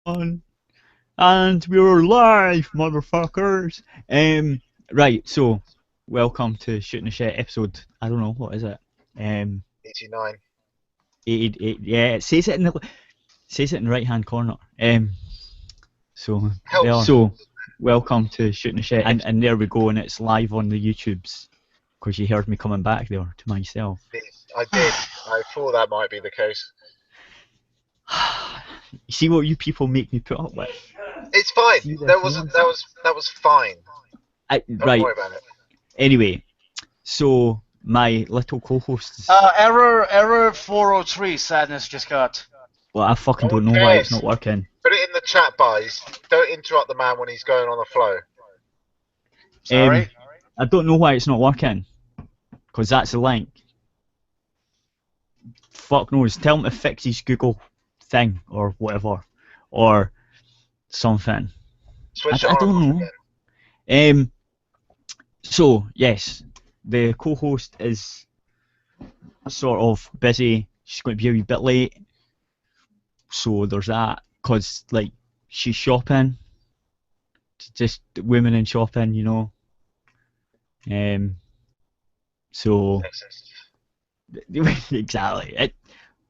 And we're live, motherfuckers. Right, so welcome to Shooting the Shit episode. I don't know, what is it? 89. 88. Yeah, it says it in the right hand corner. So welcome to Shooting the Shit, and there we go, and it's live on the YouTubes because you heard me coming back there to myself. I did. I thought that might be the case. You see what you people make me put up with? It's fine. That was fine. Don't worry about it. Anyway, so my little co-host is... Error 403, Sadness just got. Well, I fucking don't know why it's not working. Put it in the chat, boys. Don't interrupt the man when he's going on the flow. Sorry? I don't know why it's not working. Because that's the link. Fuck knows. Tell him to fix his Google thing or whatever. Or something. Switch I don't know. So, yes. The co-host is sort of busy. She's going to be a wee bit late. So there's that. Because, like, she's shopping. Just women in shopping, you know. So... Exactly.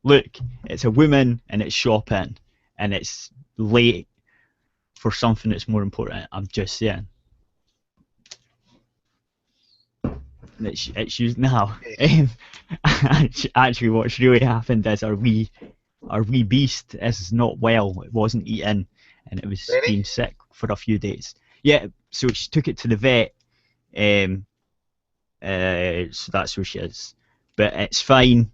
Look, it's a woman and it's shopping. And it's late for something that's more important. I'm just saying. It's used now. Actually, what's really happened is our wee beast is not well. It wasn't eating, and it was being sick for a few days. Yeah, so she took it to the vet. So that's where she is. But it's fine.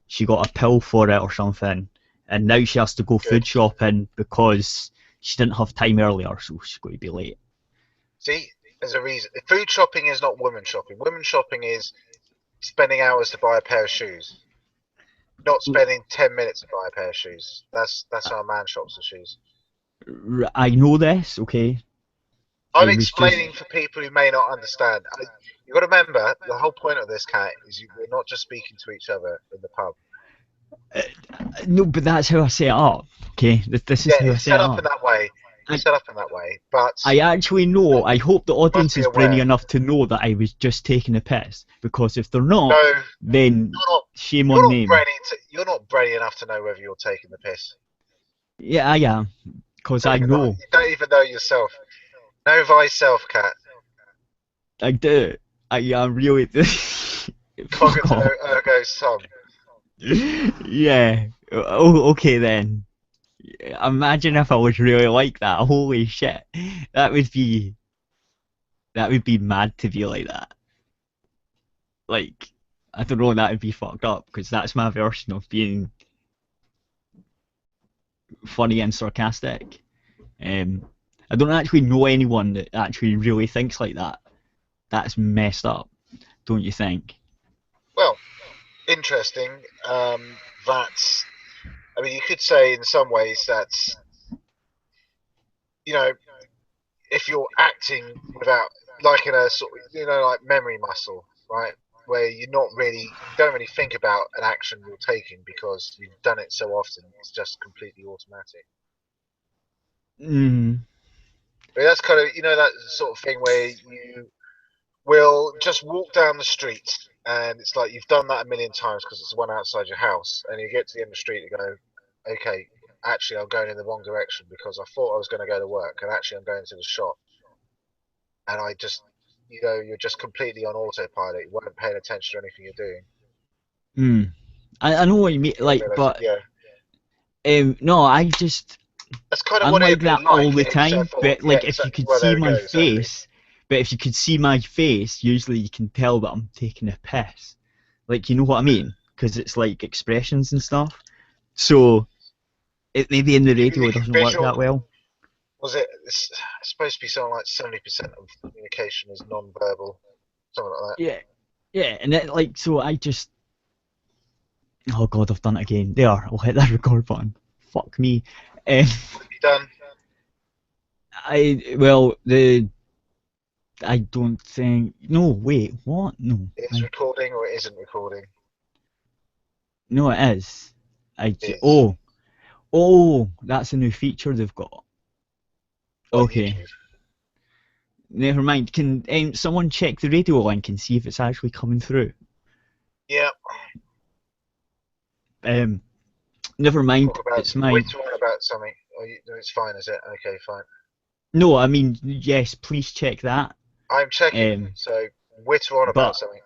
She got a pill for it or something, and now she has to go food shopping because she didn't have time earlier, so she's going to be late. See, there's a reason. Food shopping is not women shopping. Women shopping is spending hours to buy a pair of shoes. Not spending 10 minutes to buy a pair of shoes. That's how a man shops for shoes. I know this, okay? I'm explaining for people who may not understand. You've got to remember, the whole point of this, cat, is we're not just speaking to each other in the pub. No, but that's how I set it up, okay? This is how I set it up. In that way. Set up in that way, but... I actually know, I hope the audience is brainy enough to know that I was just taking a piss, because if they're not, then shame on them. You're not brainy enough to know whether you're taking the piss. Yeah, I am, because I know. You don't even know yourself. Know thyself, cat. I do. I am really... Cogito ergo sum. Yeah. Oh, okay then. Imagine if I was really like that. Holy shit. That would be mad to be like that. Like, I don't know, that would be fucked up, because that's my version of being funny and sarcastic. I don't actually know anyone that actually really thinks like that. That's messed up, don't you think? Well, interesting. That's... I mean, you could say in some ways that's, you know, if you're acting without, like in a sort of, like memory muscle, right? Where you don't really think about an action you're taking because you've done it so often, it's just completely automatic. I mean, that's kind of, that sort of thing where you will just walk down the street and it's like you've done that a million times because it's the one outside your house, and you get to the end of the street and you go, okay, actually I'm going in the wrong direction because I thought I was going to go to work and actually I'm going to the shop, and I just, you're just completely on autopilot. You weren't paying attention to anything you're doing. I know what you mean, like, but no, I just, that's kind of I'm what like that all the time. But like, if you could see my face, exactly. But if you could see my face, usually you can tell that I'm taking a piss. Like, you know what I mean? Because it's like expressions and stuff. So, it maybe in the radio it doesn't work that well. It's supposed to be something like 70% of communication is non-verbal, something like that. Yeah, and it, like, so I just... Oh god, I've done it again. There, I'll hit that record button. Fuck me. What have you done? I don't think... No, wait, what? No. It's recording or it isn't recording? No, it is. Oh, Oh, that's a new feature they've got. On Okay. YouTube. Never mind. Can someone check the radio link and see if it's actually coming through? Yeah. Never mind. Talk about, It's my. we're talking about something. Oh, no, it's fine, is it? Okay, fine. No, I mean, yes, please check that. I'm checking. So witter on about but- something.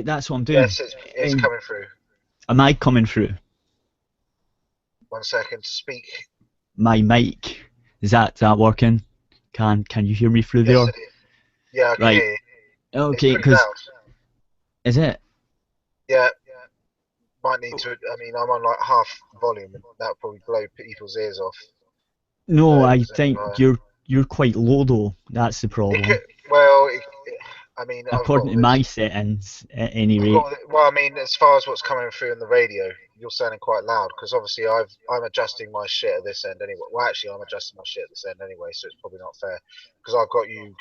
That's what I'm doing. Yes, it's coming through. Am I coming through? 1 second. Speak. My mic, is that working? Can you hear me through Yes, there? it is. Yeah, I can Right. hear you. Okay, It's pretty loud. is it? Yeah. Might need to. I mean, I'm on like half volume, and that'll probably blow people's ears off. No, So, I is it think higher? you're quite low though. That's the problem. I mean, According to my settings, at any rate. well, I mean, as far as what's coming through in the radio, you're sounding quite loud because obviously I'm adjusting my shit at this end anyway. Well, actually, I'm adjusting my shit at this end anyway, so it's probably not fair because I've got you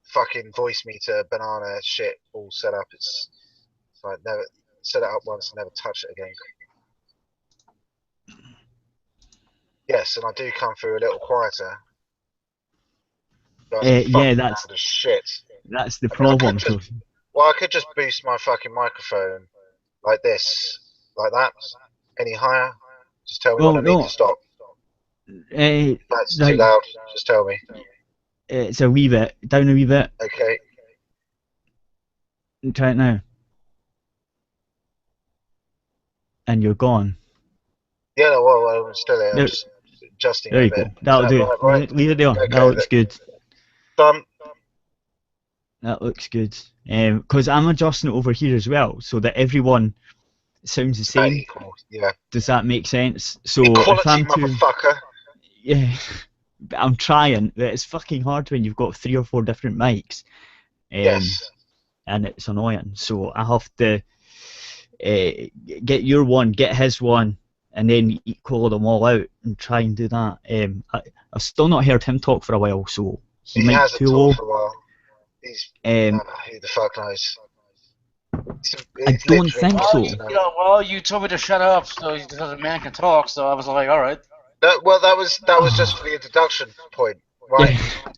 fucking voice meter banana shit all set up. It's like never set it up once and never touch it again. Yes, and I do come through a little quieter. Yeah, that's loud as shit. That's the I problem. could Well, I could just boost my fucking microphone like this, like that. Any higher? Just tell me when I need to stop. That's too loud. Just tell me. It's a wee bit down, a wee bit. Okay. Try it now. And you're gone. Yeah, no, well, I'm still here. There- I'm just adjusting There a you bit. go. That'll do. Right? Leave it there. Okay, That looks good. Done. That looks good. Because I'm adjusting it over here as well, so that everyone sounds the same. Equal. Yeah. Does that make sense? So Equality, if I'm motherfucker. yeah, but I'm trying. But it's fucking hard when you've got 3 or 4 different mics. Yes. And it's annoying. So I have to get your one, get his one, and then equal them all out and try and do that. I've still not heard him talk for a while, so he might hasn't be too low. talked for a while. He's who the fuck knows? I don't think so. Well, you told me to shut up so the man can talk. So I was like, all right. Well, that was just for the introduction point, right? Yeah.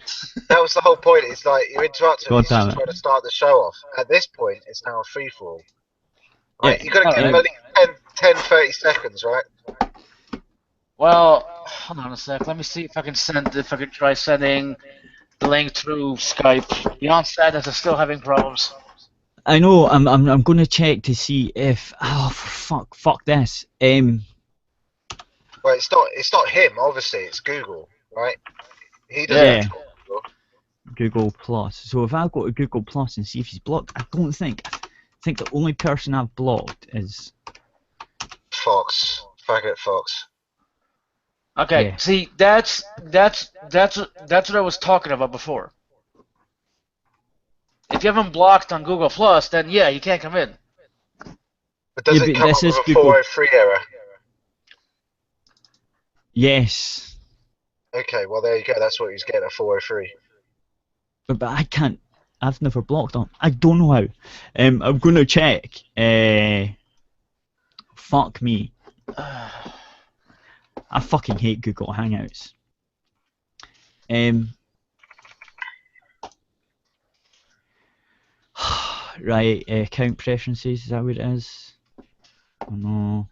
That was the whole point. It's like you interrupt him. God He's damn just it. trying to start the show off. At this point, it's now a free for all. Right? Yeah. You got to give him at least 10, 30 seconds, right? Well, hold on a sec. Let me see if I can try sending the link through Skype. Beyond Sadness is still having problems. I know. I'm going to check to see if. Oh, for fuck this. Well, it's not him. Obviously, it's Google, right? He doesn't. Yeah. Google Plus. So if I go to Google Plus and see if he's blocked, I think the only person I've blocked is Fox. Faggot Fox. Okay, Yeah. see, that's what I was talking about before. If you haven't blocked on Google Plus, then yeah, you can't come in. But does it come up with a 403 error? yes. Okay, well there you go. That's what he's getting at 403. But I can't. I've never blocked him. I don't know how. I'm going to check. Fuck me. I fucking hate Google Hangouts. Right, account preferences, is that what it is? Oh no.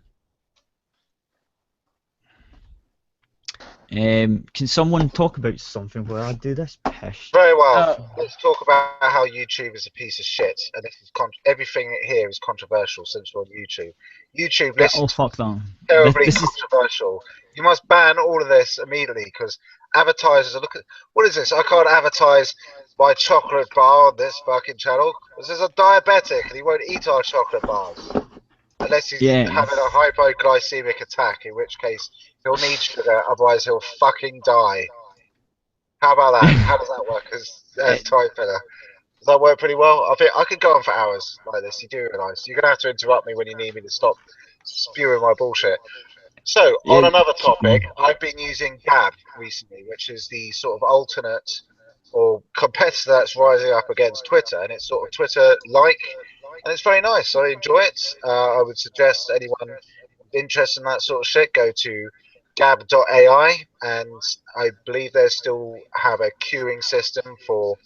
Can someone talk about something where I do this pish? Very well. Let's talk about how YouTube is a piece of shit, and this is everything here is controversial since we're on YouTube. YouTube, Yeah, listen, fuck them. terribly This is controversial. You must ban all of this immediately because advertisers are looking. What is this? I can't advertise my chocolate bar on this fucking channel. This is a diabetic, and he won't eat our chocolate bars unless he's having a hypoglycemic attack, in which case he'll need sugar, otherwise he'll fucking die. How about that? How does that work as time filler? Does that work pretty well? I think I could go on for hours like this. You do realise you're gonna have to interrupt me when you need me to stop spewing my bullshit. So on another topic, I've been using Gab recently, which is the sort of alternate or competitor that's rising up against Twitter, and it's sort of Twitter-like, and it's very nice. I enjoy it. I would suggest anyone interested in that sort of shit, go to gab.ai, and I believe they still have a queuing system for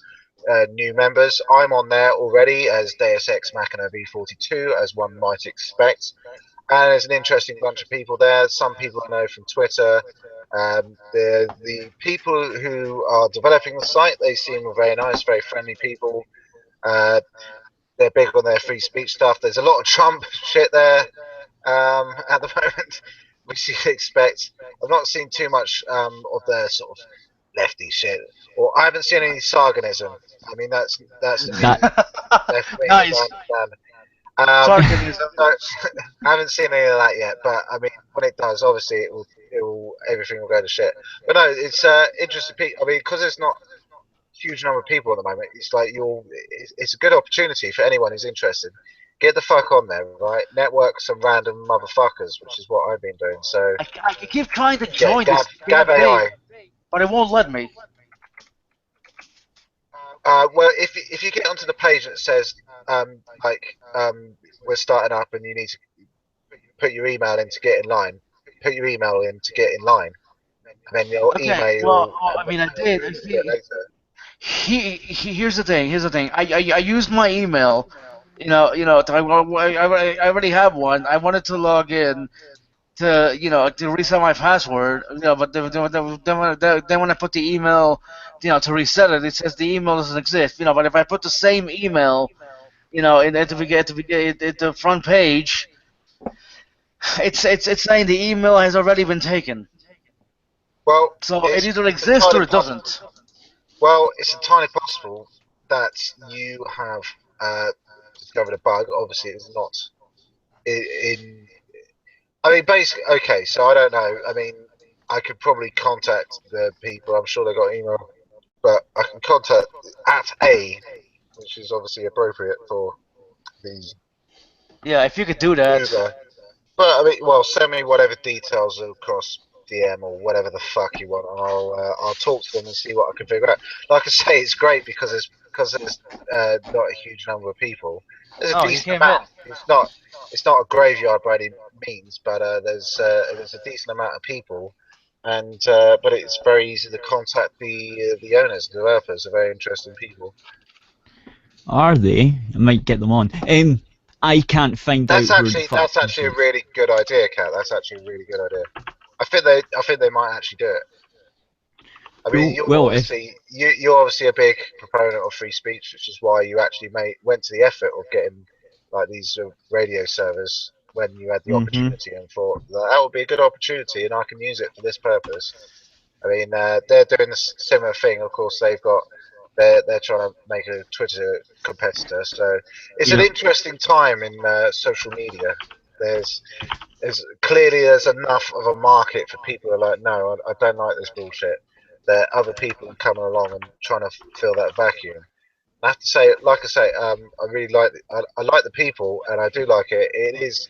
new members. I'm on there already as Deus Ex Machina V42, as one might expect. And there's an interesting bunch of people there. Some people I know from Twitter. The people who are developing the site, they seem very nice, very friendly people. They're big on their free speech stuff. There's a lot of Trump shit there at the moment, which you'd expect. I've not seen too much of the sort of lefty shit, or I haven't seen any sarganism. I mean, that's the new left wing, as I Nice. understand. Sarcasm. I haven't seen any of that yet, but I mean, when it does, obviously everything will go to shit. But no, it's interesting. I mean, because there's not a huge number of people at the moment, it's like it's a good opportunity for anyone who's interested. Get the fuck on there, right? Network some random motherfuckers, which is what I've been doing. So I keep trying to yeah, join this Gab damn AI. thing, but it won't let me. Well, if you get onto the page that says we're starting up and you need to put your email in to get in line, put your email in to get in line, and then your Okay, email. well, I mean, I did. a bit later. Here's the thing. Here's the thing. I used my email. I already have one. I wanted to log in to reset my password. But then when I put the email, to reset it, it says the email doesn't exist. But if I put the same email, at the front page, it's saying the email has already been taken. Well, So it either it's exists or entirely it doesn't. Well, it's entirely possible that you have discovered a bug. Obviously, it's not in. I mean, basically, okay. So I don't know. I mean, I could probably contact the people. I'm sure they got email, but I can contact at A, which is obviously appropriate for the Yeah, if you could do that. Uber. But I mean, well, send me whatever details across DM or whatever the fuck you want, and I'll talk to them and see what I can figure out. Like I say, it's great because there's not a huge number of people. There's a Oh, he decent came in. amount. It's not a graveyard by any means, but there's a decent amount of people, and but it's very easy to contact the owners, the developers. Are very interesting people. Are they? I might get them on. I can't find out who the fuck That's actually a really good idea, Kat. That's actually a really good idea. I think they might actually do it. I mean, Well, if you're obviously a big proponent of free speech, which is why you actually went to the effort of getting like these radio servers when you had the opportunity and thought that would be a good opportunity and I can use it for this purpose. I mean, they're doing a similar thing. Of course, they're trying to make a Twitter competitor. So it's an interesting time in social media. There's there's enough of a market for people who are like, no, I don't like this bullshit. That other people are coming along and trying to fill that vacuum. I have to say, like I say, I really I like the people, and I do like it. It is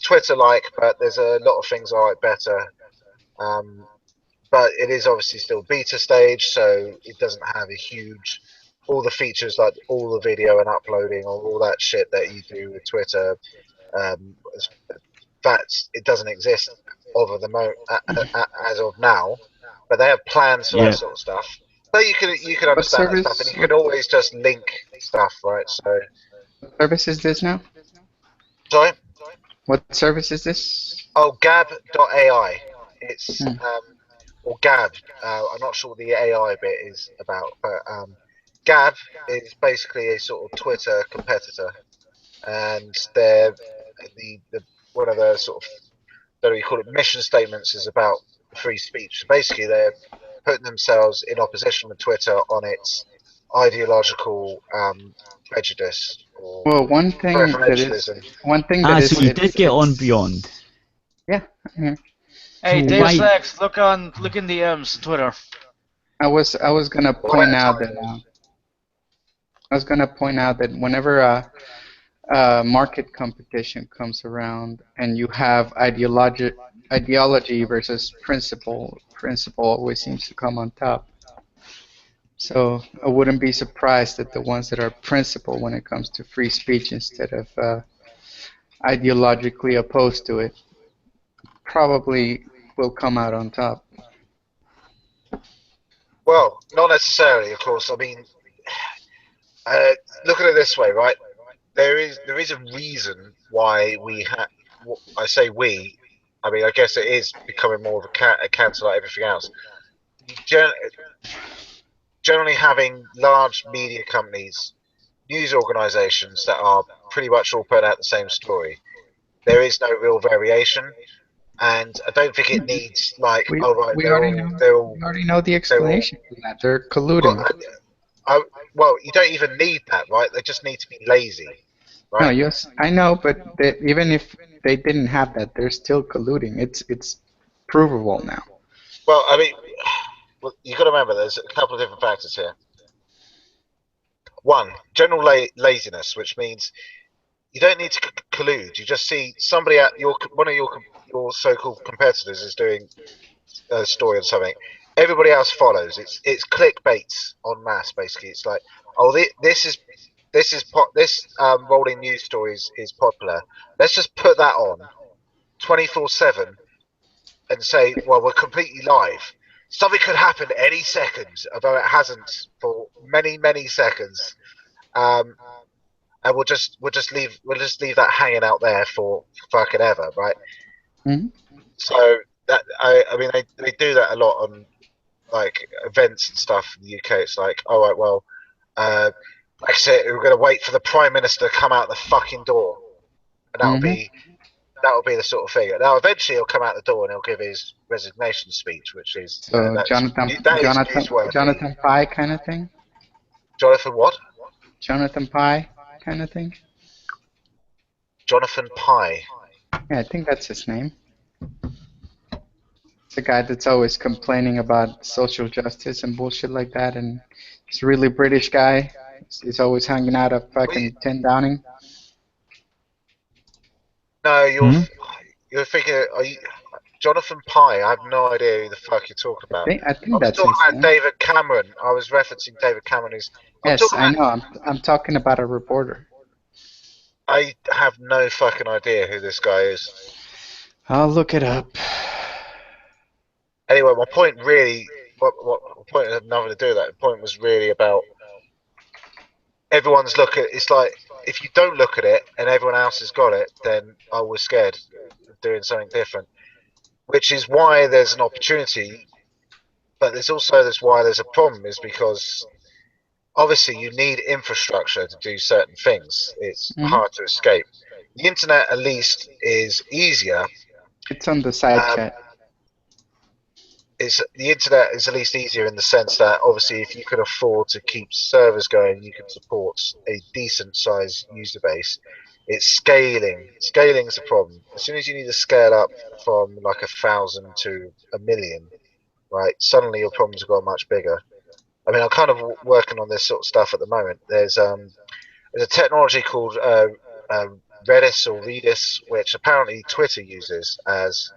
Twitter-like, but there's a lot of things I like better. But it is obviously still beta stage, so it doesn't have a huge all the features like all the video and uploading or all that shit that you do with Twitter. Um, it doesn't exist over as of now, but they have plans for that sort of stuff. So you can understand that stuff, and you can always just link stuff, right? So what service is this now? Sorry. What service is this? Oh, Gab.ai. It's or Gab. I'm not sure what the AI bit is about, but Gab is basically a sort of Twitter competitor, and they're the one of the sort of what do you call it mission statements is about free speech. Basically, they're putting themselves in opposition with Twitter on its ideological prejudice or Well, one thing that is so you did get on Beyond. Yeah. Hey, So Deus Ex, look in the Twitter. I was gonna point out that whenever a market competition comes around and you have ideology versus principle always seems to come on top. So I wouldn't be surprised that the ones that are principle when it comes to free speech instead of ideologically opposed to it probably will come out on top. Well, not necessarily, of course. I mean, look at it this way, right? There is a reason why we have. I say we. I mean, I guess it is becoming more of a cancer like everything else. Generally, having large media companies, news organisations that are pretty much all putting out the same story. There is no real variation, and I don't think it needs like, We oh right, we they're already all know they're all we already know the they're all. explanation for that. They're Well, colluding. well, you don't even need that, right? They just need to be lazy, No, right? yes, I know, but even if they didn't have that, they're still colluding. It's provable now. Well, I mean, well, you got to remember there's a couple of different factors here. One, general laziness, which means you don't need to collude. You just see somebody at one of your so-called competitors is doing a story on something. Everybody else follows. It's clickbaits en masse, basically. It's like, oh, this rolling news story is popular. Let's just put that on 24/7 and say, well, we're completely live. Something could happen any second, although it hasn't for many seconds. Um, and we'll just leave that hanging out there for fucking ever, right? Hmm. So that I mean they do that a lot on like events and stuff in the UK. It's like, all right, well, Brexit, we're going to wait for the Prime Minister to come out the fucking door, and that'll be the sort of thing. Now, eventually, he'll come out the door and he'll give his resignation speech, which is So that is newsworthy. Jonathan Pie kind of thing. Jonathan what? Jonathan Pie kind of thing. Jonathan Pye. Yeah, I think that's his name. It's a guy that's always complaining about social justice and bullshit like that, and he's a really British guy. He's always hanging out at fucking 10 Downing. No, you're thinking. Jonathan Pye? I have no idea who the fuck you're talking about. I I think was that's talking his about name. David Cameron. I was referencing David Cameron. Yes, I know. I'm talking about a reporter. I have no fucking idea who this guy is. I'll look it up. Anyway, my point really, what point had nothing to do with that. The point was really about everyone's look at. It's like if you don't look at it and everyone else has got it, then I was scared of doing something different. Which is why there's an opportunity, but there's why there's a problem, is because obviously you need infrastructure to do certain things. It's hard to escape. The internet at least is easier. It's on the side chat. The internet is at least easier in the sense that obviously if you can afford to keep servers going, you can support a decent sized user base. It's scaling. Scaling is a problem. As soon as you need to scale up from like 1,000 to 1,000,000, right? Suddenly your problems have got much bigger. I mean, I'm kind of working on this sort of stuff at the moment. There's a technology called Redis or Redis, which apparently Twitter uses as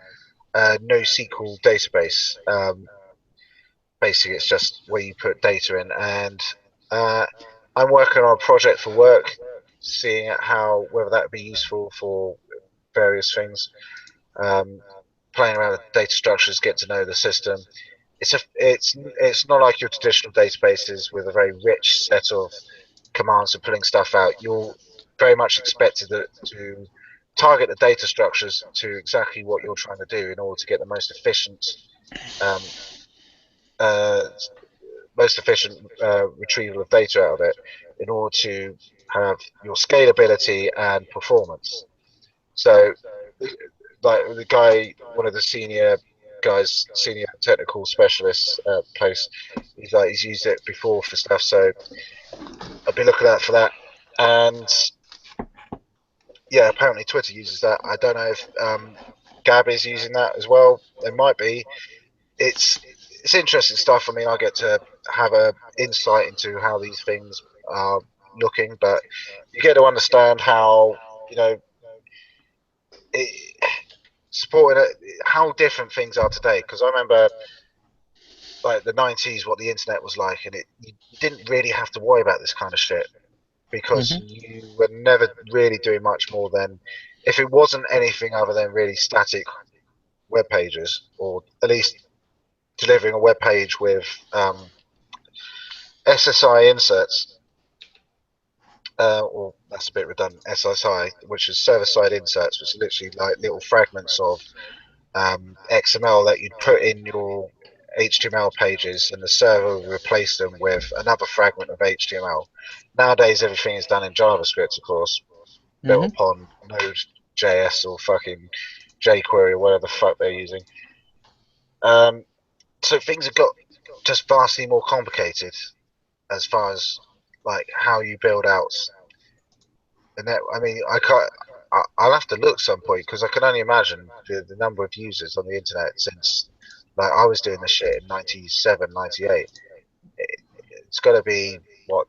a NoSQL database. Basically, it's just where you put data in, and I'm working on a project for work, seeing whether that would be useful for various things. Playing around with data structures, get to know the system. It's not like your traditional databases with a very rich set of commands for pulling stuff out. You're very much expected to target the data structures to exactly what you're trying to do in order to get the most efficient retrieval of data out of it, in order to have your scalability and performance. So, like the guy, one of the senior technical specialists place, he's used it before for stuff. So I'll be looking out for that. And yeah, apparently Twitter uses that. I don't know if Gab is using that as well. There might be. It's interesting stuff. I mean, I get to have a insight into how these things are looking, but you get to understand how supporting how different things are today. Because I remember like the 90s, what the internet was like, and you didn't really have to worry about this kind of shit because you were never really doing much more than, if it wasn't anything other than really static web pages, or at least delivering a web page with SSI inserts. Or that's a bit redundant. SSI, which is server-side inserts, which are literally like little fragments of XML that you'd put in your HTML pages, and the server will replace them with another fragment of HTML. Nowadays, everything is done in JavaScript, of course, built upon Node.js or fucking jQuery or whatever the fuck they're using. So things have got just vastly more complicated as far as like how you build out the net. I mean, I'll have to look some point, because I can only imagine the number of users on the internet since, like, I was doing this shit in 97, 98. It's got to be, what,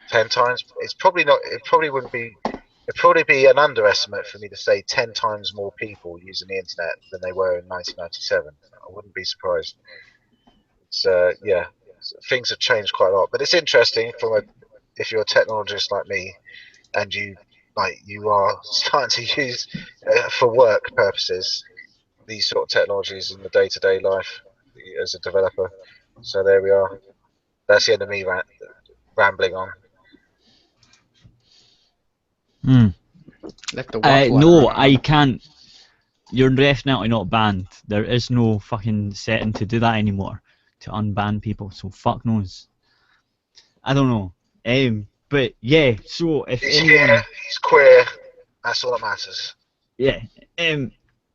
10 times? It's probably not. It probably wouldn't be. It'd probably be an underestimate for me to say 10 times more people using the internet than they were in 1997. I wouldn't be surprised. It's yeah, things have changed quite a lot. But it's interesting if you're a technologist like me, and you are starting to use for work purposes these sort of technologies in the day-to-day life as a developer. So there we are. That's the end of me rambling on. No, I can't. You're definitely not banned. There is no fucking setting to do that anymore, to unban people. So fuck knows. I don't know. But yeah. So if anyone, he's queer. That's all that matters. Yeah.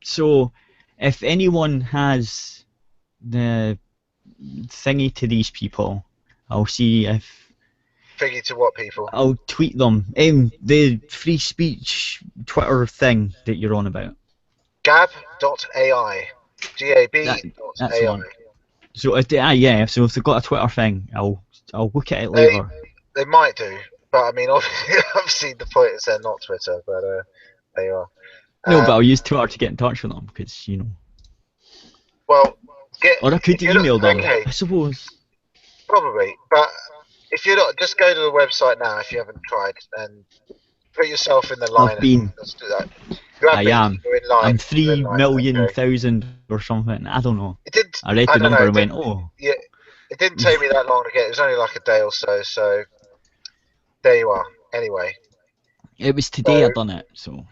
So if anyone has the thingy to these people, I'll see if. Thingy to what people? I'll tweet them. The free speech Twitter thing that you're on about. Gab.ai. Gab.ai. So yeah. So if they've got a Twitter thing, I'll look at it later. They might do, but I mean, obviously the point is they're not Twitter, but they are. No, but I'll use Twitter to get in touch with them, because you know. Well, or I could email them. Okay. I suppose. Probably, but if you're not, just go to the website now if you haven't tried, and put yourself in the line. I've been. Let's do that. I am. I'm 3,000,000 or something. I don't know. I read the number and went, oh. Yeah, it didn't take me that long to get. It was only like a day or so. So there you are. Anyway. It was today I done it. So.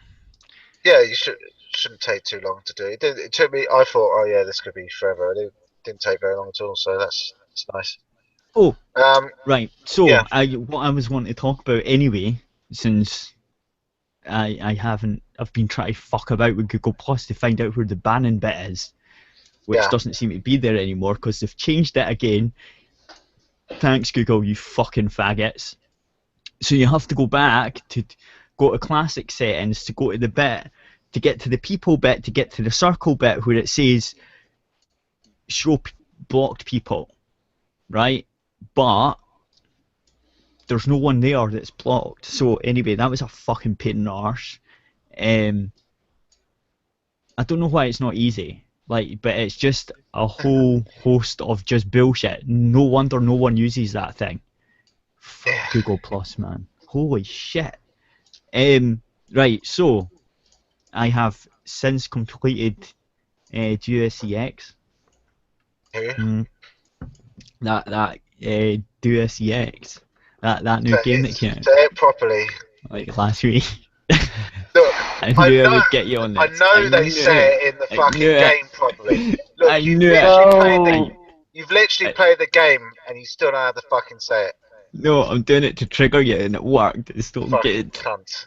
Yeah, you shouldn't take too long to do it. It took me. I thought, oh yeah, this could be forever. It didn't take very long at all. So that's nice. Oh. Right. So yeah. What I was wanting to talk about anyway, since I've been trying to fuck about with Google Plus to find out where the banning bit is, which doesn't seem to be there anymore because they've changed it again. Thanks, Google, you fucking faggots. So you have to go back to go to classic settings to go to the bit, to get to the people bit, to get to the circle bit where it says show blocked people, right? But there's no one there that's blocked. So anyway, that was a fucking pain in the arse. I don't know why it's not easy, but it's just a whole host of just bullshit. No wonder no one uses that thing. Fuck Google Plus, man. Holy shit. Right, so I have since completed DUSEX. That DUSEX. That new game that came out. Say it properly. Like last week. Look, I knew I would get you on this. I know they say it in the fucking game properly. Look, I knew it. You've literally played the game and you still don't know how to fucking say it. No, I'm doing it to trigger you, and it worked. It's still good. Cunt.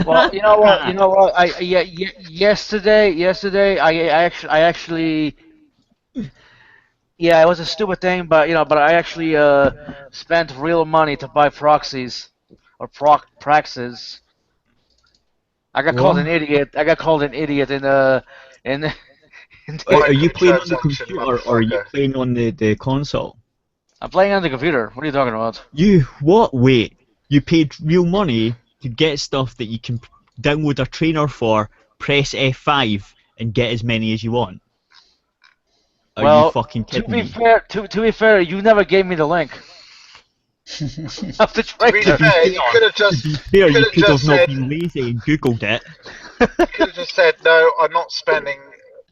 Well, you know what? Yesterday, I actually. Yeah, it was a stupid thing, but I actually spent real money to buy proxies or praxes. I got called an idiot. I got called an idiot in Are you playing on the computer or are you playing on the console? I'm playing on the computer. What are you talking about? You what? Wait, you paid real money to get stuff that you can download a trainer for, press F5, and get as many as you want. Are you fucking kidding me? To be fair, you never gave me the link. Of the trainer. To be fair, you could have just. You could have not been lazy and Googled it. You could have just said, no, I'm not spending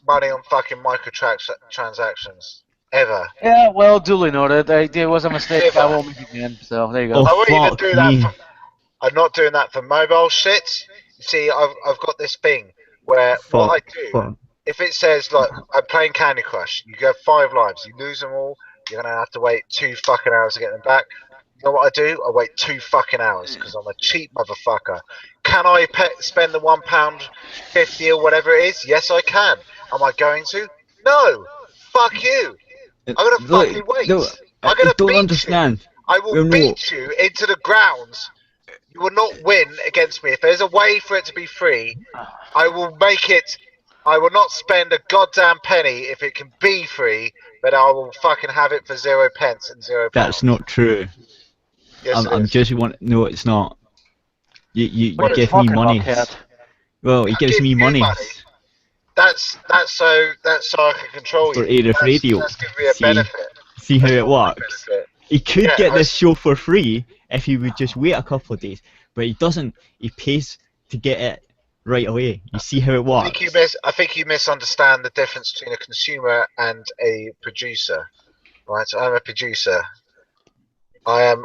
money on fucking microtransactions ever. Yeah, well, duly noted. It was a mistake. I Ever. won't make it again. So there you Oh, go. I won't even fuck do that. me. I'm not doing that for mobile shit. You see, I've got this thing where what I do, Fuck. if it says like I'm playing Candy Crush, you have 5 lives, you lose them all, you're gonna have to wait 2 fucking hours to get them back. You know what I do? I wait 2 fucking hours because I'm a cheap motherfucker. Can I spend the £1.50 or whatever it is? Yes, I can. Am I going to? No. Fuck you. I'm gonna Look, fucking wait. no, I'm I gonna don't beat understand. you. I will No. beat you into the grounds. You will not win against me. If there's a way for it to be free, I will make it. I will not spend a goddamn penny if it can be free, but I will fucking have it for 0 pence and 0 pounds. That's not true. Yes, it I'm is. just want. No, it's not. You What are you give me talking money. about, Cat? Well, he gives give me you money money. That's so I can control for you. Aerith Radio. That's gives me a See? benefit. See how That's it not my works. benefit. He could Yeah, get I this s- show for free if he would just wait a couple of days, but he doesn't. He pays to get it right away. You see how it I works? think you misunderstand the difference between a consumer and a producer. Right? I'm a producer. I am.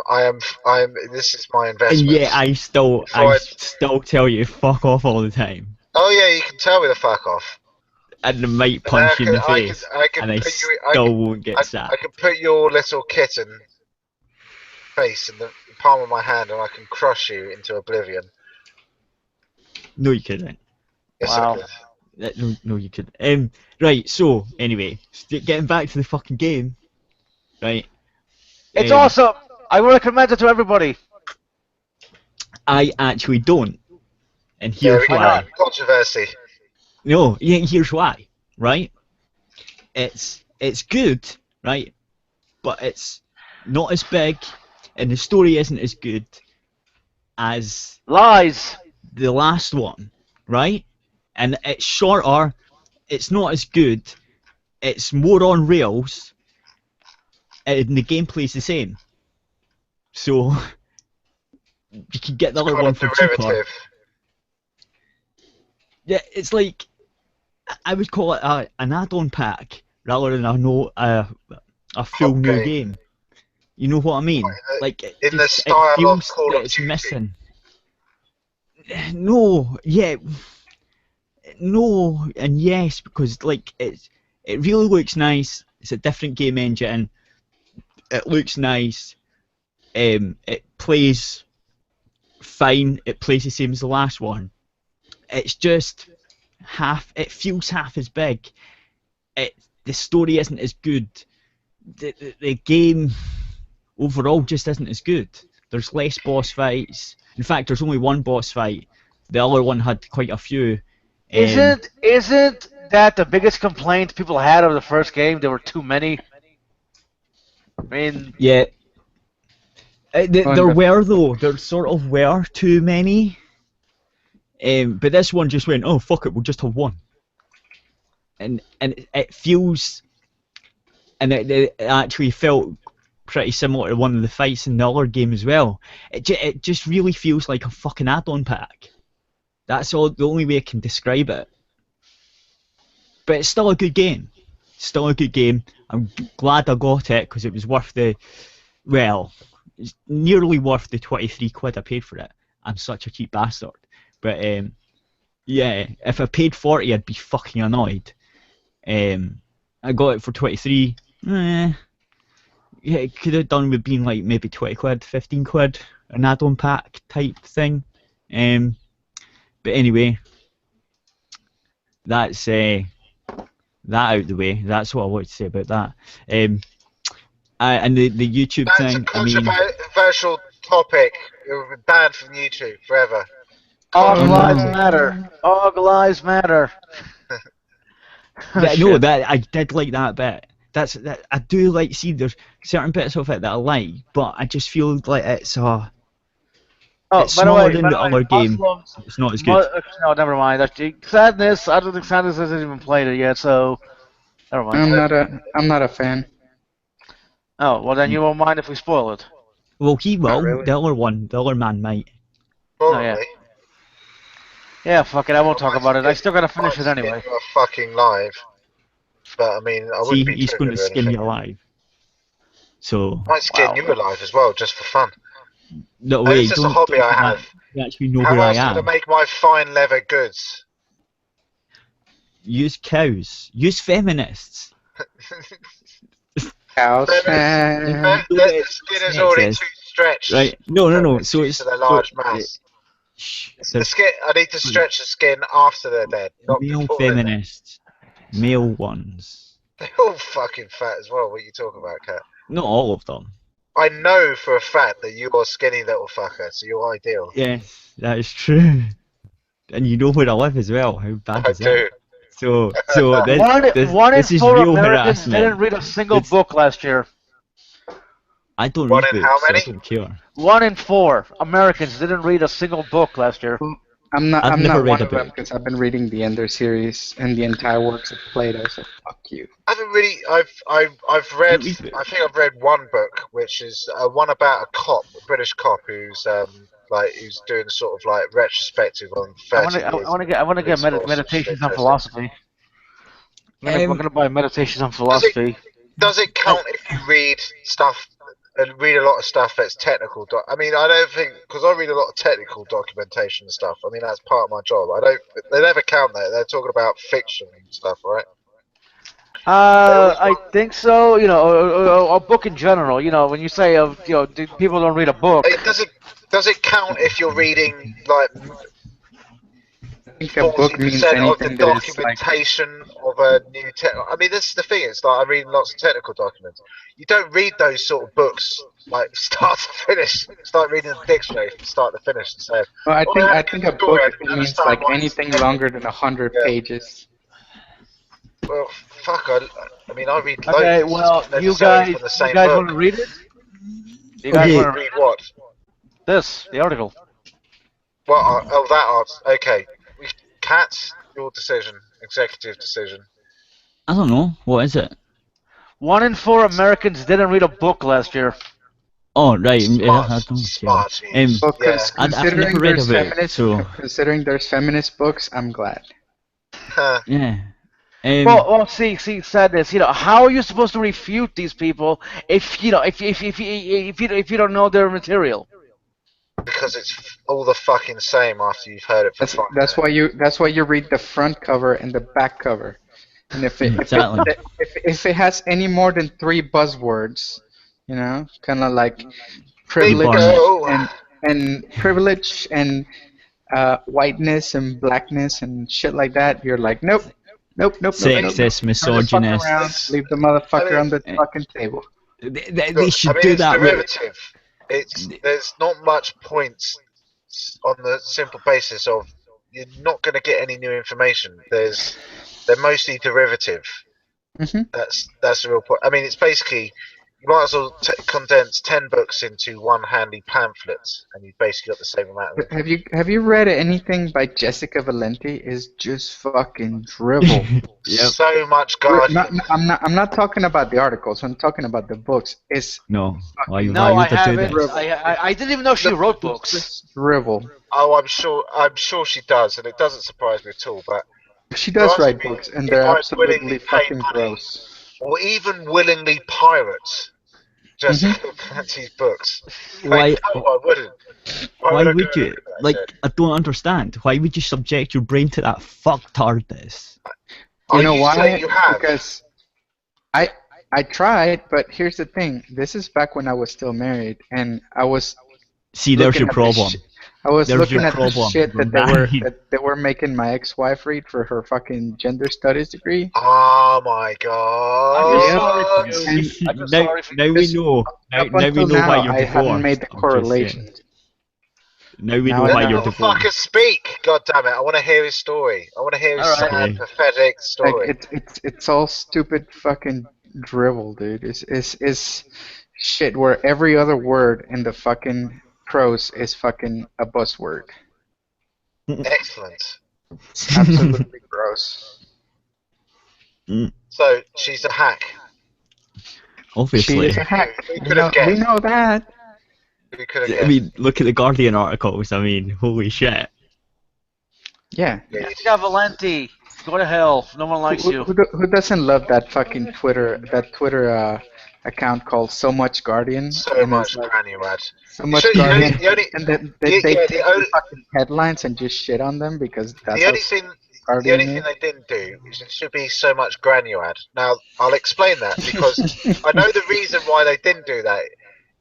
This is my And investment. yet I still tell you to fuck off all the time, Oh yeah, you can tell me to fuck off. and I might And then punch you in the face, I can and I put you. still won't get I sacked. can put your little kitten face in the palm of my hand, and I can crush you into oblivion. No, you couldn't. Yes, Wow. I could. No, you couldn't. Right. So anyway, getting back to the fucking game, right? It's um, awesome. I recommend it to everybody. I actually don't, and Yeah, here's we why. got controversy. No, yeah, here's why. Right? It's good, right? But it's not as big, and the story isn't as good as Lies. the last one, right? And it's shorter. It's not as good. It's more on rails, and the gameplay's the same. So you can get the other Kind one of for cheaper. derivative. Yeah, it's like I would call it an add-on pack rather than a full new Okay. game. You know what I mean? Right, Like in the style it of feels Call that of it's Duty. missing. No, yeah, no, and yes, because like it really looks nice. It's a different game engine. It looks nice. It plays fine. It plays the same as the last one. It's just half. It feels half as big. The story isn't as good. The game overall just isn't as good. There's less boss fights. In fact, there's only one boss fight. The other one had quite a few. Isn't that the biggest complaint people had of the first game? There were too many. I mean, Yeah. There were though. There sort of were too many. But this one just went, oh fuck it, we'll just have one. And it feels, and it actually felt pretty similar to one of the fights in the other game as well. It just really feels like a fucking add-on pack. That's the only way I can describe it. But it's still a good game. Still a good game. I'm glad I got it because it was worth it's nearly worth the 23 quid I paid for it. I'm such a cheap bastard. But yeah, if I paid 40 I'd be fucking annoyed. I got it for 23. Yeah, it could have done with being like maybe 20 quid, 15 quid, an add-on pack type thing. But anyway, that's that out of the way. That's what I wanted to say about that. And the YouTube That's thing, a I mean, controversial topic. It will be banned from YouTube forever. all Oh, lives no. matter. All lives matter. no, Shit. that I did like that bit. That I do like. See, there's certain bits of it that I like, but I just feel like it's Oh, it's by the smaller way, than the other game. Muslims. It's not as good. No, never mind. Sadness. I don't think Sadness hasn't even played it yet, so never mind. I'm not a fan. Oh, well then you won't mind if we spoil it. Well, he will. really. The other man might. Probably. yeah. Yeah, fuck it. I won't talk about it. I still gotta finish it anyway. You're fucking live. But I mean, I See, wouldn't be he's going to triggered or skin anything. you alive. So, I might skin you alive as well, just for fun. no, And wait, it's just a don't hobby do I that. have. You actually know How who I else can I am. make my fine leather goods? Use cows. Use feminists. Cows. The skin is already too stretched. Right? No. It's So due it's to the large mass. Shh. The skin. I need to stretch the skin after they're dead, not Male before they're dead. feminists. Male ones. They're all fucking fat as well. What are you talking about, Kat? Not all of them. I know for a fact that you're a skinny little fucker, so you're ideal. Yes, that is true. And you know where I live as well. How bad I is do. that? So this, One in this is 4 real Americans harassment. didn't read a single It's- book last year. I don't One read in books, how so I many? don't care. 1 in 4 Americans didn't read a single book last year. I'm not. I've I'm never not read one a of them book. because I've been reading the Ender series and the entire works of Plato. So fuck you. I haven't really. I've read. Don't read I think I've read one book, which is one about a cop, a British cop who's who's doing sort of like retrospective on 30 years. I want to get police force and meditations shit, on interesting. philosophy. We're gonna buy meditations on philosophy. Does it count if you read stuff and read a lot of stuff that's technical? I mean, I don't think, because I read a lot of technical documentation and stuff. I mean, that's part of my job. They never count that. They're talking about fiction and stuff, right? I think so. You know, a book in general. You know, when you say people don't read a book. Does it count if you're reading like I think a book means 40% of the anything that is like. documentation of a new tech? I mean, this is the thing. It's like I read lots of technical documents. You don't read those sort of books like start to finish. Start reading the dictionary from start to finish and say. Well, I "Oh, think yeah, a story, book I can means understand like why anything it's- longer than 100 Yeah. pages. Well, fuck. I mean, I read loads. Okay, It's well, not you necessarily guys, from the same you guys book. want to read it? You guys Okay. want to read Read what? the article? What? Oh, that art. Okay. Cats, your decision. Executive decision. I don't know. What is it? 1 in 4 Americans didn't read a book last year. Oh, right. Smart. I don't care. Smart. Well, Yeah. I've considering never read there's a book, feminist, so considering there's feminist books, I'm glad. yeah. Well, see, sadness. You know, how are you supposed to refute these people if you don't know their material? Because it's all the fucking same after you've heard it for 5 That's why you read the front cover and the back cover, and Exactly. if it has any more than 3 buzzwords, you know, kind of like privilege Bingo. and privilege and whiteness and blackness and shit like that, you're like, nope. Sexist, Turn the fuck misogynist. around, leave the motherfucker on the Eh. fucking table. They should I mean, do it's that with. derivative. There's not much points on the simple basis of you're not going to get any new information. They're mostly derivative. Mhm. That's the real point. I mean, it's basically you might as well condense 10 books into one handy pamphlet, and you've basically got the same amount of. Have you read anything by Jessica Valenti? Is just fucking dribble. Yep. So much Guardian. I'm not talking about the articles. I'm talking about the books. It's No. Why No, I would they do haven't. this? I didn't even know she wrote books. just dribble. Oh, I'm sure she does, and it doesn't surprise me at all. But She does Well, write I mean, books, and if they're I absolutely willingly pay fucking money- gross. or even willingly pirate Jessica Valentin's books. Why? No, I wouldn't. Why I would do you? it? Like, I don't understand. Why would you subject your brain to that fucktardness? You know Are you why? saying you have? Because I tried, but here's the thing. This is back when I was still married, and I was See, there's looking your at the problem. I was There's looking your at the problem. shit that Right. they were making my ex-wife read for her fucking gender studies degree. Oh my I'm god. just Yep. sorry for you. And I'm just Now, sorry for now you. we know. Now, Up now we until know why now, you're I divorced. hadn't made the I'm just correlation. saying. Now we Now know I why know. you're Let the divorced. fucker speak! God damn it! I want to hear his story. I want to hear his All right. sad, Okay. pathetic story. Like it's all stupid fucking drivel, dude. It's shit where every other word in the fucking prose is fucking a buzzword. Excellent. It's absolutely gross. So she's a hack. She Obviously. is a hack. We We could have know, we guessed. know that. We could have I guessed. mean, look at the Guardian articles. I mean, holy shit. Yeah. Yeah, you- Jessica Valenti. Go to hell. No one likes you. Who doesn't love that fucking Twitter account called So Much Guardian? So And much it's like, granny rad. So Much So Guardian. the only, And then they yeah, take the only, the fucking headlines and just shit on them because that's the only what thing. The Guardian only thing they didn't do is it should be so much granuad. Now, I'll explain that because I know the reason why they didn't do that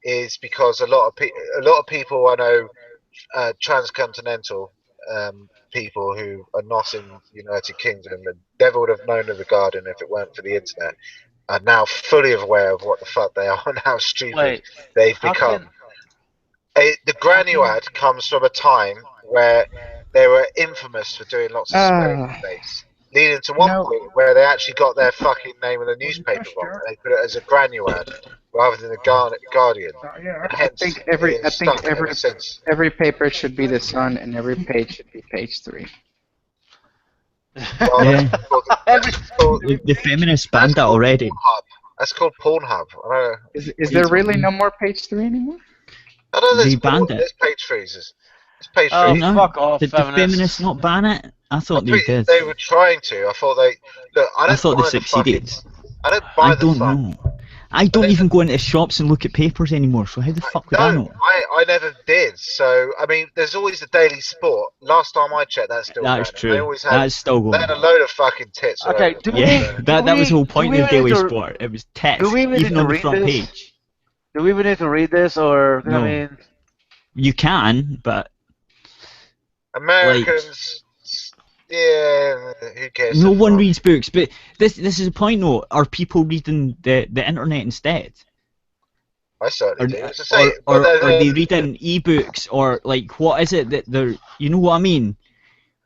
is because a lot of people I know, transcontinental people who are not in the United Kingdom and never would have known of the Guardian if it weren't for the internet, are now fully aware of what the fuck they are and how stupid Wait, they've how become. The granuad comes from a time where they were infamous for doing lots of spelling mistakes, leading to one point where they actually got their fucking name in the newspaper wrong. They put it as a granuad rather than the Guardian. I think every paper should be the Sun and every page should be page 3. Well, Yeah. that's called The feminists banned that already. Pornhub. That's called Pornhub. I don't know. Is there really no more page 3 anymore? I don't know. They banned it. There's page freezes. There's page Oh, freezes. No, fuck off, did the feminists not ban it? I thought they did. They were trying to. I thought they. Look, I thought they buy the succeeded. I don't buy I the don't fun. know. I don't even go into shops and look at papers anymore, so how the fuck would I No, know? I never did. So I mean, there's always the Daily Sport. Last time I checked, that's still That's going. true. They always had. That's still They had going. a load of fucking tits. all Okay, over do the we- place. Yeah, that was the whole point do of we Daily need to- Sport. It was tits, do we even even need on to the read front this? page. Do we even need to read this, or No. I mean, You can, but Americans. Yeah, who cares? no one reads books. But this is the point, though. Are people reading the internet instead? I certainly do. Or, As I say, or but are they reading ebooks, or like what is it that they're? You know what I mean?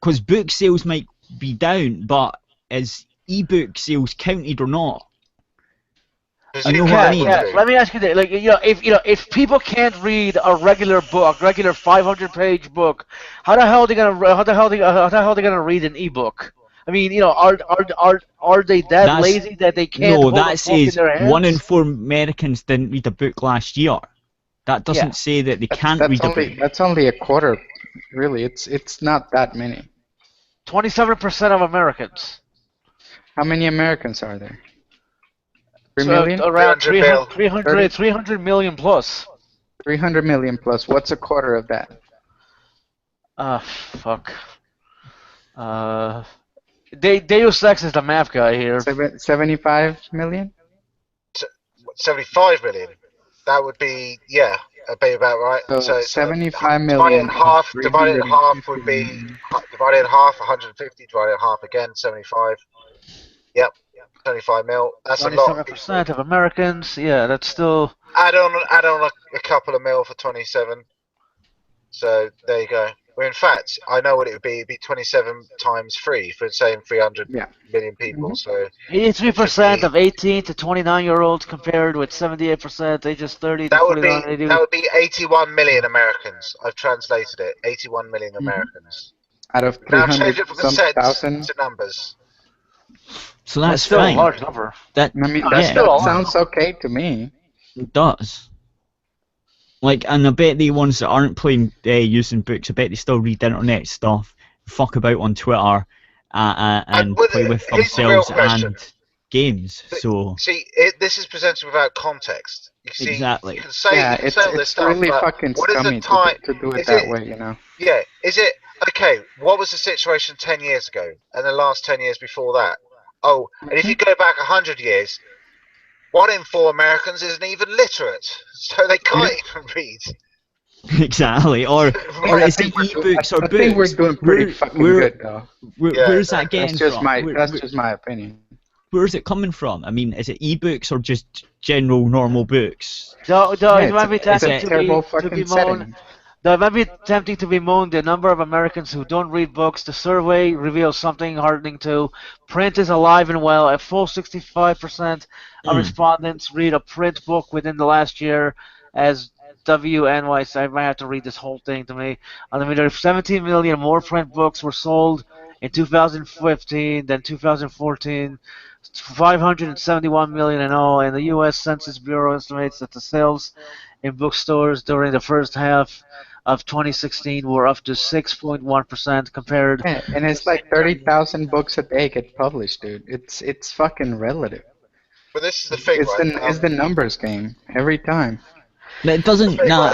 Because book sales might be down, but is ebook sales counted or not? I know what I mean. yeah. Let me ask you that. Like, if people can't read a regular book, regular 500-page book, how the hell are they gonna read an ebook? I mean, are they that lazy that they can't No, hold a that book in says their hands? 1 in 4 Americans didn't read a book last year. That doesn't say that they can't read a book. That's only a quarter, really. It's not that many. 27% of Americans. How many Americans are there? 3 million? Around 300 300 million plus. 300 million plus. What's a quarter of that? Fuck. Deus Ex is the math guy here. 75 million? 75 million. That would be, yeah, that'd be about right. So 75 Divided million. in half. Divided in half 350 would be million. divided in half. 150. Divided in half again. 75. Yep. 75 mil. That's a lot. 27% of Americans. Yeah, that's still. Add on a couple of mil for 27. So there you go. Well, in fact, I know what it would be. It'd be 27 times 3 for saying 300 million people. So 83% of 18 to 29-year-olds compared with 78% ages 30 to that would 49. be 81 million Americans. I've translated it. 81 million Americans. Out of Now change 300 it from some percent thousand? to numbers. So that's still fine. a large number. That, I mean, yeah, that sounds okay to me. it does. Like, and I bet the ones that aren't playing using books, I bet they still read internet stuff, fuck about on Twitter, and play with here's the real themselves question. and games. So See, this is presented without context. You see, Exactly. you can say, Yeah, you can say all this it's stuff, really but fucking what is the scummy time? to do it is that way, you know. Yeah, is it okay? What was the situation 10 years ago, and the last 10 years before that? Oh, and if you go back 100 years, 1 in 4 Americans isn't even literate, so they can't even read. Exactly. Or is it ebooks or I books? think we're doing pretty fucking good, though. Where's that getting That's just from? that's just my opinion. Where's it coming from? I mean, is it ebooks or just general normal books? It might be It's a tempting terrible to fucking be setting. moaned. Though it might be tempting to bemoan the number of Americans who don't read books. The survey reveals something heartening too. Print is alive and well. A full 65% of respondents read a print book within the last year, as WNY. I might have to read this whole thing to me. I mean, there are 17 million more print books were sold in 2015 than 2014. 571 million in all, and the U.S. Census Bureau estimates that the sales in bookstores during the first half of 2016 were up to 6.1% compared. Yeah, and it's like 30,000 books a day get published, dude. It's fucking relative. But this is the thing, right? It's the numbers game every time. It doesn't. Nah,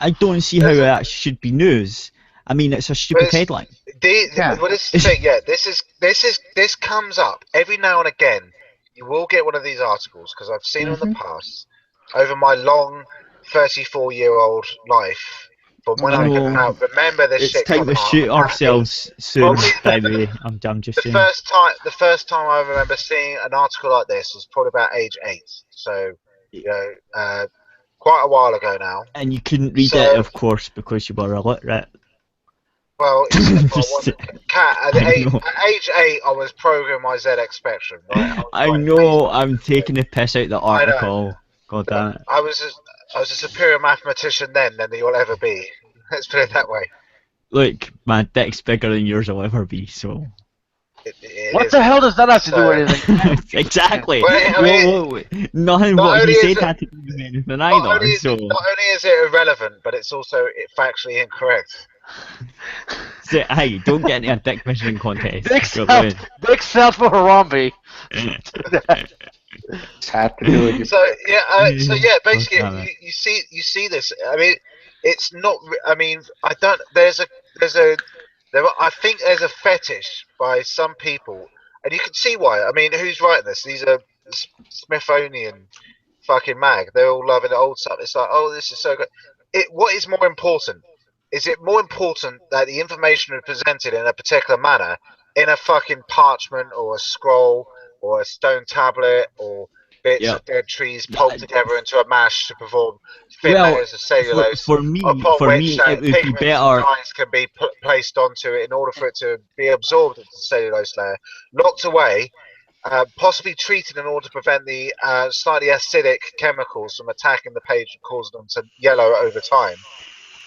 I don't see how that should be news. I mean, it's a stupid headline. Well, this is the thing. Yeah, this comes up every now and again. You will get one of these articles because I've seen them in the past over my long 34-year-old life. From when I can remember this shit. It's time to shoot ourselves soon, baby. I'm just saying. The first time I remember seeing an article like this was probably about age 8. So, quite a while ago now. And you couldn't read it, of course, because you were illiterate. Well, Cat, at age 8, I was programming my ZX Spectrum. Right? I know. I'm taking the piss out of the article. God damn it. I was a superior mathematician then than you'll ever be. Let's put it that way. Look, my dick's bigger than yours will ever be, so... What the hell does that have to do with anything? Exactly. Well, I mean, nothing what he said had to do with anything either, not only is it irrelevant, but it's also factually incorrect. So, hey, don't get into a dick measuring contest. Big self for Harambe. Had to do it. So yeah, basically you see this. I mean, it's not. I mean, I don't. I think there's a fetish by some people, and you can see why. I mean, who's writing this? These are Smithsonian fucking mag. They're all loving the old stuff. It's like, oh, this is so good. What is more important? Is it more important that the information is presented in a particular manner, in a fucking parchment or a scroll or a stone tablet or bits of dead trees pulped together into a mash to perform thin layers of cellulose? For me, it would be better. Can be placed onto it in order for it to be absorbed into the cellulose layer, locked away, possibly treated in order to prevent the slightly acidic chemicals from attacking the page and causing them to yellow over time,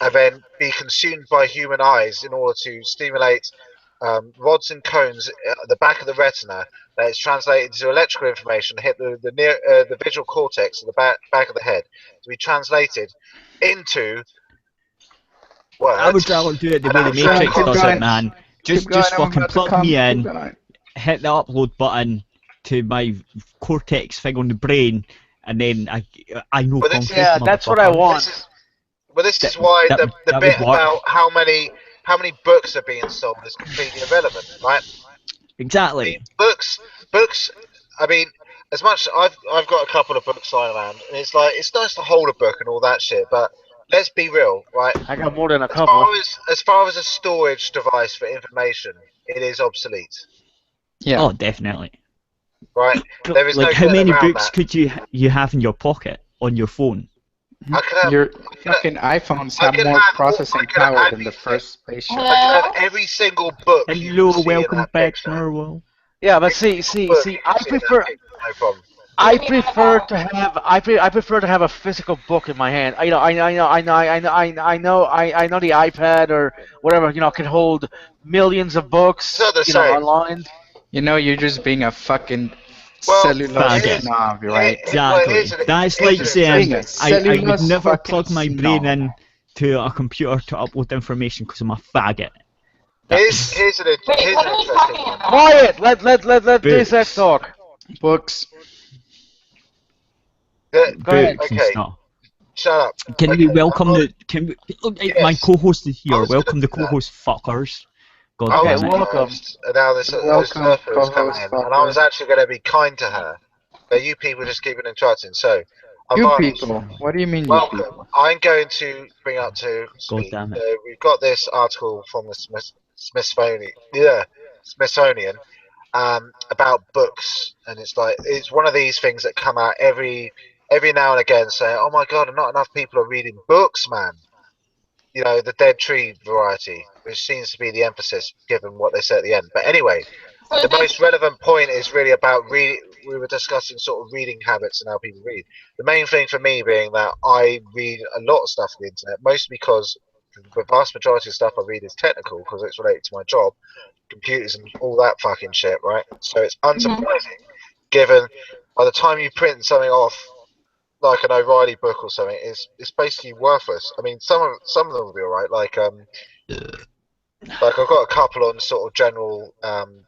and then be consumed by human eyes in order to stimulate rods and cones at the back of the retina that is translated into electrical information, hit the visual cortex at the back of the head, to be translated into words. I would rather do it the way the Matrix does it, man. Just fucking plug me in, hit the upload button to my cortex thing on the brain, and then I know. Yeah, that's what I want. This is why the bit about how many books are being sold is completely irrelevant, right? Exactly. I mean, books. I mean, as much I've got a couple of books lying around, and it's like it's nice to hold a book and all that shit, but let's be real, right? I got more than a couple. As far as a storage device for information, it is obsolete. Yeah. Oh, definitely. Right. There is like, how many books could you have in your pocket on your phone? Your fucking iPhones have more processing power than the first spaceship. I can have every single book. Hello, welcome back, Norwell. Yeah, but see, I prefer. No problem. I prefer to have a physical book in my hand. I know the iPad or whatever can hold millions of books online. You know, you're just being a fucking Well, cellulose snob, right? Exactly. That's like saying I would never plug my brain in to a computer to upload information because I'm a faggot. Here's an interesting one. Quiet! Let DSX talk. Books. Books and stuff. Shut up. Can we welcome my co-host is here. Welcome the co-host fuckers. God damn it. Welcome. And now this surfer is coming in, and I was actually going to be kind to her, but you people just keep interrupting. So, You people. What do you mean, you people? I'm going to bring up to speak. God damn it. We've got this article from the Smithsonian, about books, and it's one of these things that come out every now and again, saying, "Oh my God, not enough people are reading books, man." You know, the dead tree variety, which seems to be the emphasis given what they say at the end. But anyway, the most relevant point is really about reading. We were discussing sort of reading habits and how people read. The main thing for me being that I read a lot of stuff on the internet, mostly because the vast majority of stuff I read is technical because it's related to my job, computers and all that fucking shit, right? So it's unsurprising, given by the time you print something off, like an O'Reilly book or something, it's basically worthless. I mean, some of them will be alright. Like I've got a couple on sort of general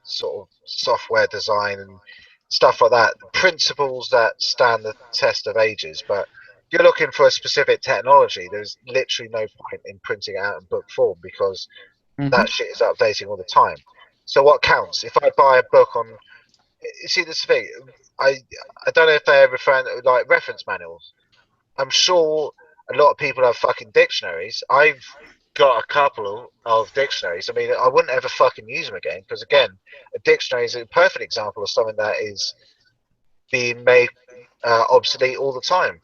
sort of software design and stuff like that. Principles that stand the test of ages, but if you're looking for a specific technology, there's literally no point in printing it out in book form because that shit is updating all the time. So what counts? If I buy a book on, you see, this thing, I don't know if they're referring to like reference manuals. I'm sure a lot of people have fucking dictionaries. I've got a couple of dictionaries. I mean, I wouldn't ever fucking use them again because, again, a dictionary is a perfect example of something that is being made obsolete all the time.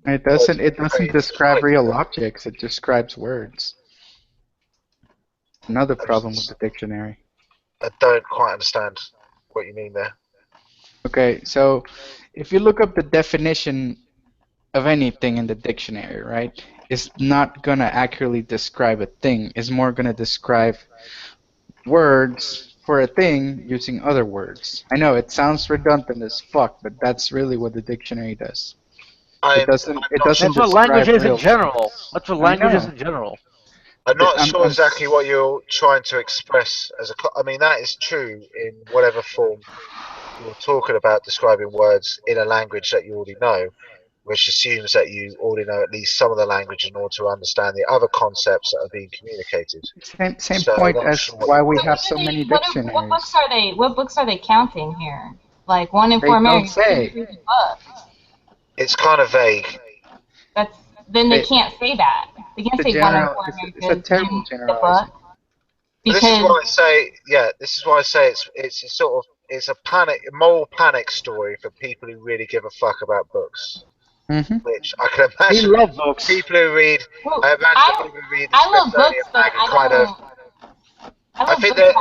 It doesn't describe real objects. It describes words. Another problem with the dictionary. I don't quite understand what you mean there. Okay, so if you look up the definition of anything in the dictionary, right, it's not going to accurately describe a thing. It's more going to describe words for a thing using other words. I know it sounds redundant as fuck, but that's really what the dictionary does. It doesn't That's what language is in general. That's what language is in general. I'm not sure exactly what you're trying to express as a. I mean, that is true in whatever form you're talking about describing words in a language that you already know, which assumes that you already know at least some of the language in order to understand the other concepts that are being communicated. Same point as why we have so many dictionaries. What books are they counting here? Like 1 in 4 Americans read a book. It's kind of vague. Then they can't say that. They can't say 1 in 4 Americans it's a terrible generalization. Because this is why I say it's a sort of a moral panic story for people who really give a fuck about books. Which I can imagine. We love books. People who read. I imagine people who read the I love books, but I don't think that.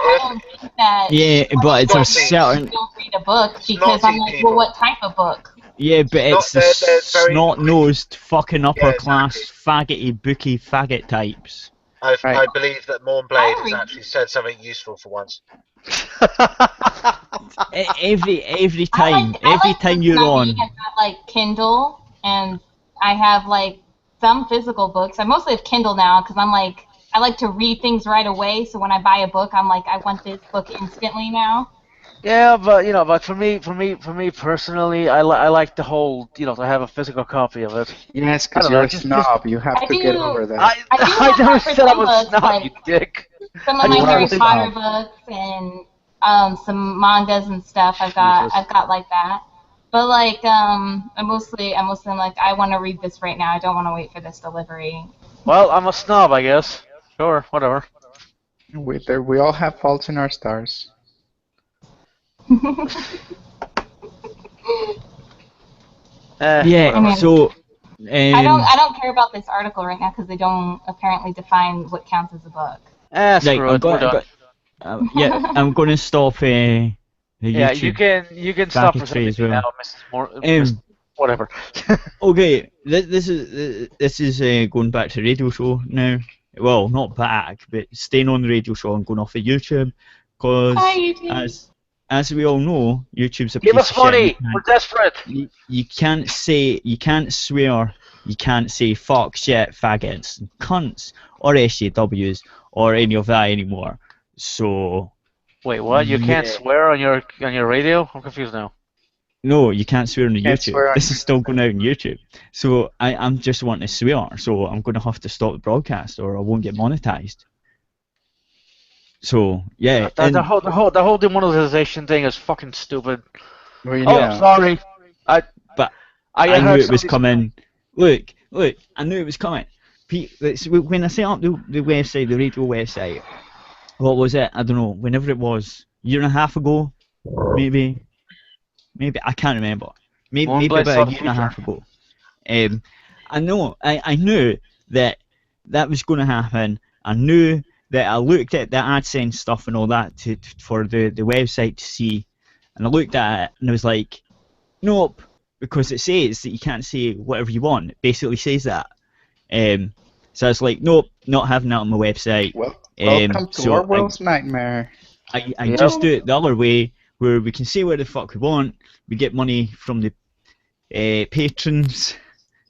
Yeah, but it's a certain. Don't read a book because I'm like, well, what type of book? Yeah, but it's the snot-nosed, fucking upper-class, faggoty, booky faggot types. I believe that Morn Blade has actually said something useful for once. every time you're on. I've got like Kindle, and I have like some physical books. I mostly have Kindle now because I like to read things right away. So when I buy a book, I'm like, I want this book instantly now. Yeah, but for me personally, I like to hold, to have a physical copy of it. Yes, because you're a snob. You have to get over that. I never said I was a snob, you dick. Some of my Harry Potter books and some mangas and stuff. I've got like that. But like I'm mostly like, I want to read this right now. I don't want to wait for this delivery. Well, I'm a snob, I guess. Sure, whatever. We all have faults in our stars. So I don't care about this article right now because they don't apparently define what counts as a book. I'm going to stop the YouTube. you can stop for something now, Mrs. Whatever. Okay, this is going back to radio show now. Well, not back, but staying on the radio show and going off of YouTube because as we all know, YouTube's a piece of shit. Give us money! We're desperate! You can't swear, you can't say fuck, shit, faggots, cunts, or SJWs, or any of that anymore. So... Wait, what? You can't swear on your radio? I'm confused now. No, you can't swear on the YouTube. This is still going out on YouTube. So I'm just wanting to swear, so I'm going to have to stop the broadcast or I won't get monetized. So yeah, the whole demonetization thing is fucking stupid. Well, sorry. I knew it was coming. Look, I knew it was coming. When I set up the website, the radio website, what was it? I don't know. Whenever it was, a year and a half ago, maybe I can't remember. Maybe about a year and a half ago. I knew that was going to happen. I knew that I looked at the AdSense stuff and all that for the website to see, and I looked at it and I was like, nope, because it says that you can't say whatever you want. It basically says that. So I was like, nope, not having that on my website. Welcome to our world's nightmare. I just do it the other way, where we can say what the fuck we want. We get money from the patrons,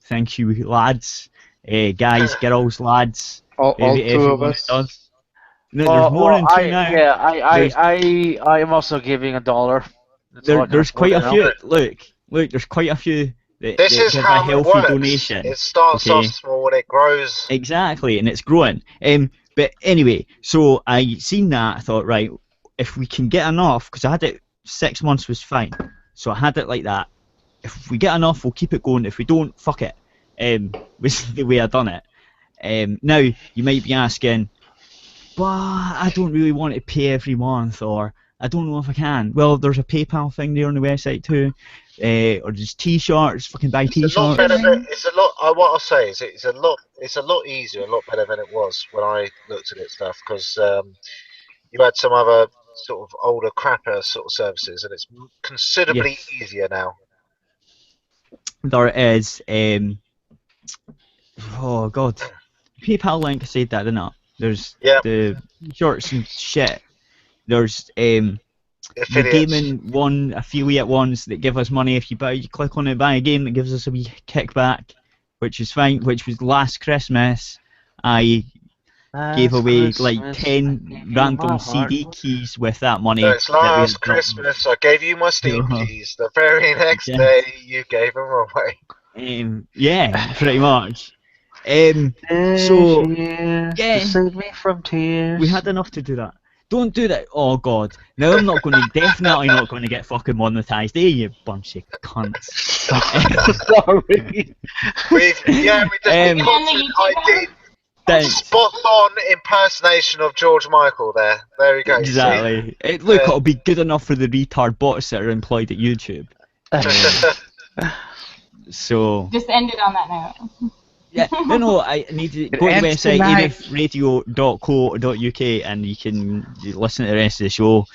Thank you, lads, guys, girls, lads. All two of Everyone us. does. No, there's more than two now. I am also giving $1. That's all I can There's afford quite a now. few. Look, there's quite a few that This is give a how it healthy works. donation. It starts okay? off small and it grows. Exactly, and it's growing. But anyway, so I seen that. I thought, right, if we can get enough, because I had it 6 months was fine, so I had it like that. If we get enough, we'll keep it going. If we don't, fuck it. Was the way I done it. Now you might be asking, but I don't really want to pay every month, or I don't know if I can. Well, there's a PayPal thing there on the website too, or just T-shirts. Fucking buy It's a lot T-shirts. better. It's a lot. What I'll say is, it's a lot easier, a lot better than it was when I looked at it stuff. Because you had some other sort of older crapper sort of services, and it's considerably Yes. easier now. There is. Oh god, PayPal link. I said that, didn't I? There's the shorts and shit. There's the gaming one, affiliate ones that give us money if you click on it, buy a game that gives us a wee kickback, which is fine. Which was last Christmas, I gave away like 10 random CD keys with that money. No, it's last Christmas. I gave you my Steam keys. The very next day, you gave them away. Yeah, pretty much. So yeah, save me from tears. We had enough to do that. Don't do that. Oh god. Now I'm not going to, definitely not going to get fucking monetized, you bunch of cunts. Sorry. We did spot on impersonation of George Michael there. There we go. Exactly. Look, it'll be good enough for the retard bots that are employed at YouTube. So. Just end it on that note. Yeah, no, I need to go to the website, aerithradio.co.uk, and you can listen to the rest of the show.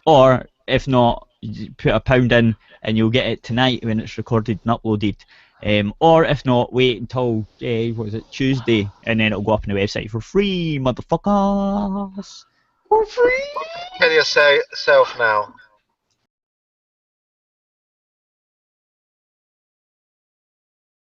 Or, if not, you put £1 in, and you'll get it tonight when it's recorded and uploaded. Or, if not, wait until, Tuesday, and then it'll go up on the website for free, motherfuckers! For free! Tell yourself now.